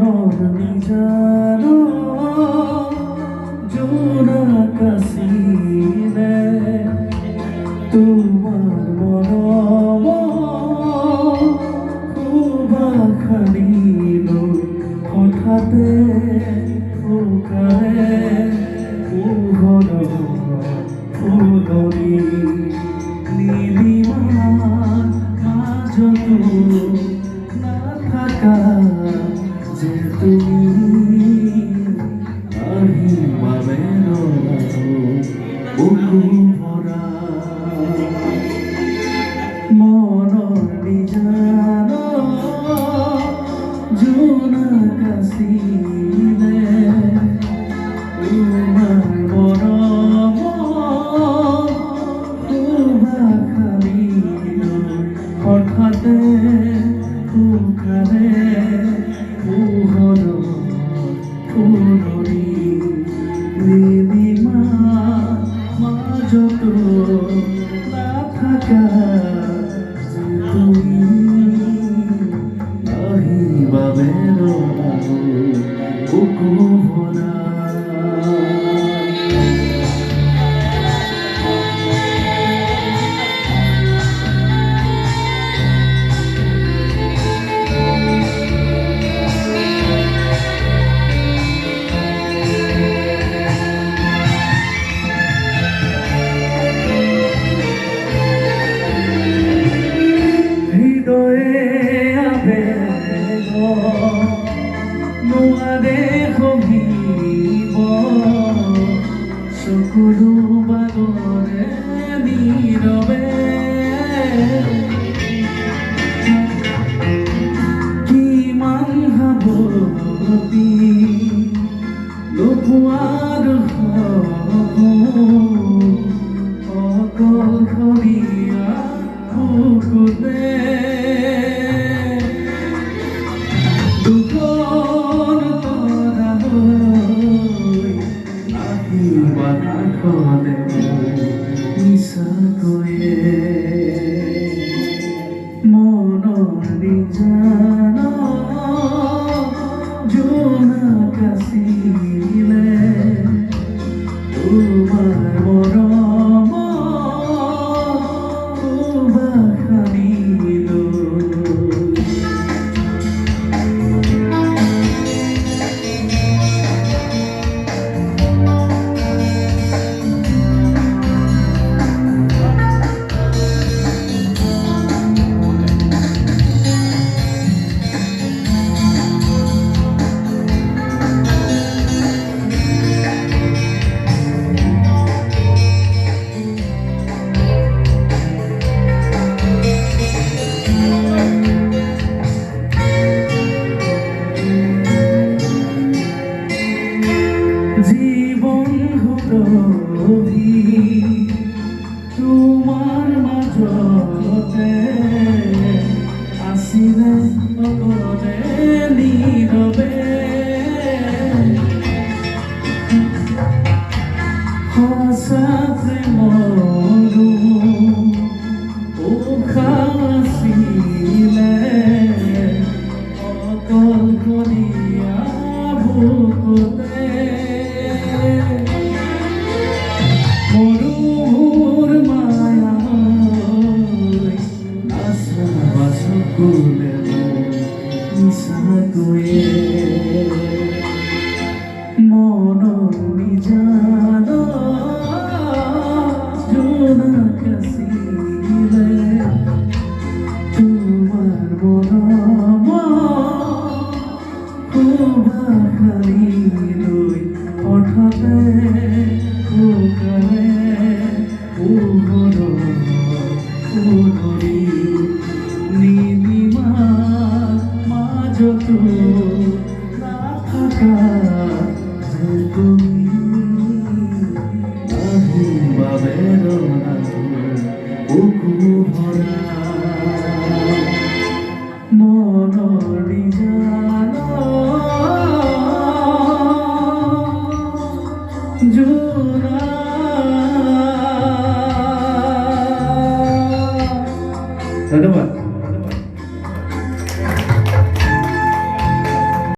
মনৰ নিজান জোনাকাছিলে তোমাৰ মৰম সুবাসিলো হঠাতে শুকালে পোহৰৰ ফুলনি নীলিমাৰ মাজতো নাথাকা যে তুমি আহিবা বুকু ভৰা মনৰ নিজান জোনাকাছিলে তোমাৰ মৰম সুবাসিলো হঠাতে শুকালে পোহৰৰ ফুলনি নীলিমাৰ মাজতো নাথাকা যে তুমি আহিবা বুকু ভৰা নোৱাৰে সহিব চকুৰো বাগৰে নীৰৱে কিমান সাৱতি নোপোৱাৰ অকলশৰীয়া বুকুতে মনৰ নিজান জোনাকাছিলে তোমাৰ মৰম সুবাসিলো জীবন ঘৰহি তোমাৰ মাজতে আছিলে অকলে নীৰৱে সঁচা প্ৰেমৰো উশাহ আছিলে অকলশৰীয়া বুকুতে মৰুৰ মায়া নাচাবা চকুলে মিছাকৈয়ে মনৰ নিজান জোনাকাছিলে তোমাৰ মৰম সুবাসিলো হঠাতে শুকালে পোহৰৰ ফুলনি নীলিমাৰ মাজতো নাথাকা যে তুমি